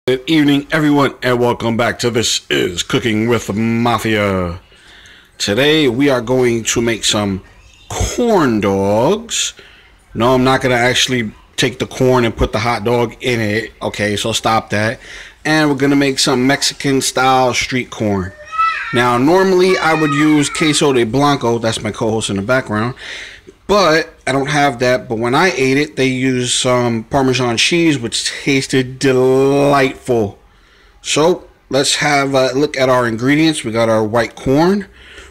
Good evening, everyone, and welcome back to This Is Cooking with Mafia. Today we are going to make some corn dogs. No, I'm not going to actually take the corn and put the hot dog in it. Okay, so stop that. And we're going to make some Mexican style street corn. Now, normally I would use queso de blanco. That's my co-host in the background. But I don't have that. But when I ate it, they used some Parmesan cheese, which tasted delightful. So let's have a look at our ingredients. We got our white corn.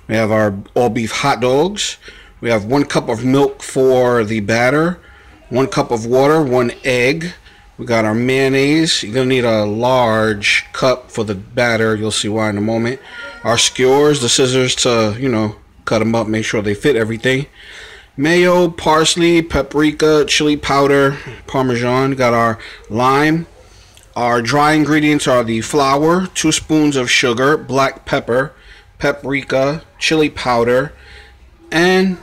We have our all beef hot dogs. We have 1 cup of milk for the batter, 1 cup of water, 1 egg. We got our mayonnaise. You're going to need a large cup for the batter. You'll see why in a moment. Our skewers, the scissors to, cut them up, make sure they fit everything. Mayo, parsley, paprika, chili powder, Parmesan. Got our lime. Our dry ingredients are the flour, 2 spoons of sugar, black pepper, paprika, chili powder, and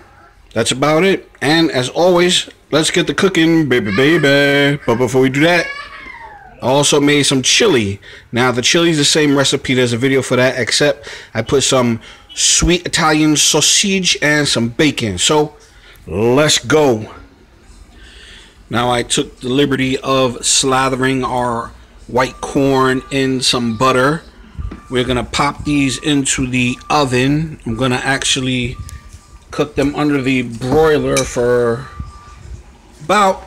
that's about it. And as always, let's get the cooking, baby. But before we do that, I also made some chili. Now the chili is the same recipe. There's a video for that, except I put some sweet Italian sausage and some bacon. So let's go. Now I took the liberty of slathering our white corn in some butter. We're gonna pop these into the oven. I'm gonna actually cook them under the broiler for about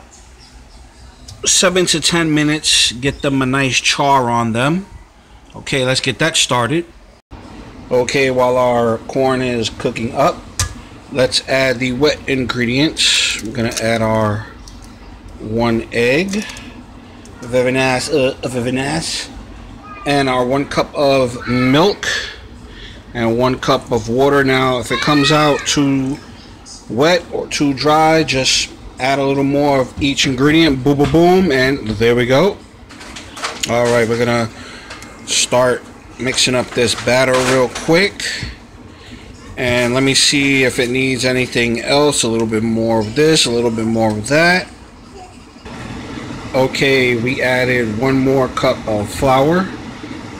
7 to 10 minutes. Get them a nice char on them. Okay, let's get that started. Okay, while our corn is cooking up, let's add the wet ingredients. We're gonna add our 1 egg, very nice, and our 1 cup of milk and 1 cup of water. Now, if it comes out too wet or too dry, just add a little more of each ingredient. Boom, boom, boom, and there we go. All right, we're gonna start mixing up this batter real quick. And let me see if it needs anything else. A little bit more of this, a little bit more of that. Okay, we added 1 more cup of flour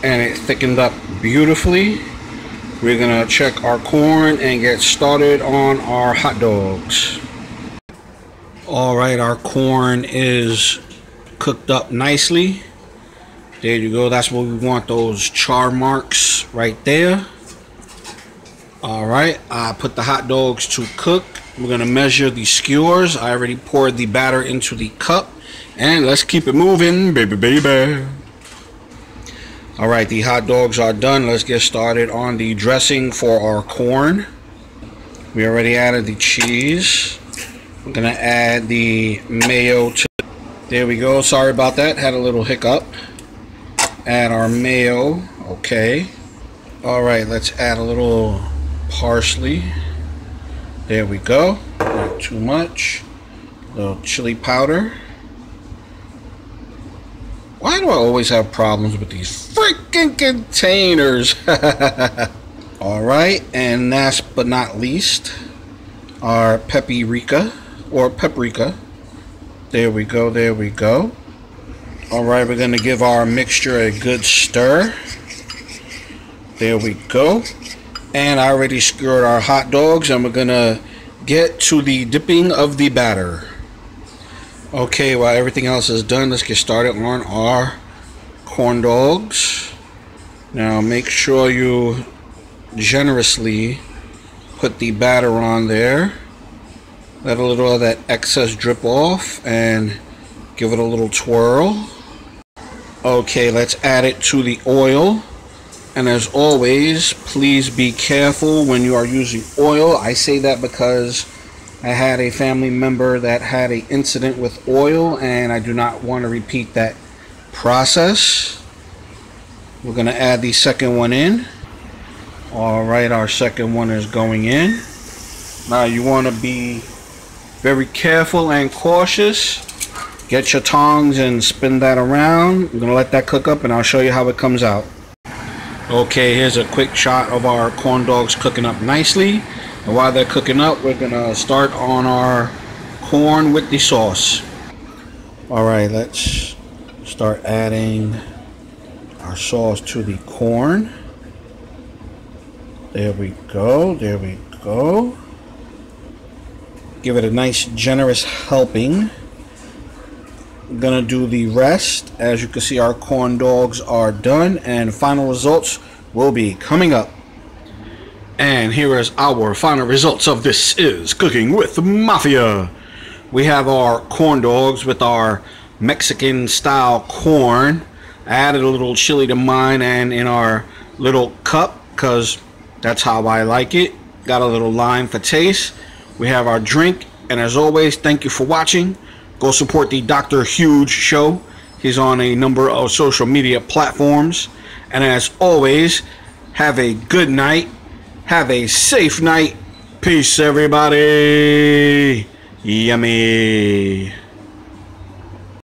and it thickened up beautifully. We're gonna check our corn and get started on our hot dogs. All right, our corn is cooked up nicely. There you go. That's what we want, those char marks right there. Alright, I put the hot dogs to cook. We're going to measure the skewers. I already poured the batter into the cup. And let's keep it moving, baby. Alright, the hot dogs are done. Let's get started on the dressing for our corn. We already added the cheese. We're going to add the mayo to. There we go. Sorry about that. Had a little hiccup. Add our mayo. Okay. Alright, let's add a little parsley. There we go. Not too much. A little chili powder. Why do I always have problems with these freaking containers? Alright, and last but not least, our paprika or paprika. There we go, there we go. Alright, we're going to give our mixture a good stir. There we go. And I already skewered our hot dogs, and we're gonna get to the dipping of the batter. Okay, while everything else is done, let's get started on our corn dogs. Now make sure you generously put the batter on there. Let a little of that excess drip off and give it a little twirl. Okay, let's add it to the oil. And as always, please be careful when you are using oil. I say that because I had a family member that had an incident with oil, and I do not want to repeat that process. We're going to add the second one in. Alright, our second one is going in. Now you want to be very careful and cautious. Get your tongs and spin that around. I'm going to let that cook up, and I'll show you how it comes out. Okay, here's a quick shot of our corn dogs cooking up nicely. And while they're cooking up, we're gonna start on our corn with the sauce. Alright, let's start adding our sauce to the corn. There we go. There we go. Give it a nice generous helping. I'm gonna do the rest. As you can see, our corn dogs are done, and final results will be coming up. And here is our final results of This Is Cooking with Mafia. We have our corn dogs with our Mexican style corn. I added a little chili to mine and in our little cup because that's how I like it. Got a little lime for taste. We have our drink, and as always, thank you for watching. Go support the Dr. Huge Show. He's on a number of social media platforms. And as always, have a good night. Have a safe night. Peace, everybody. Yummy.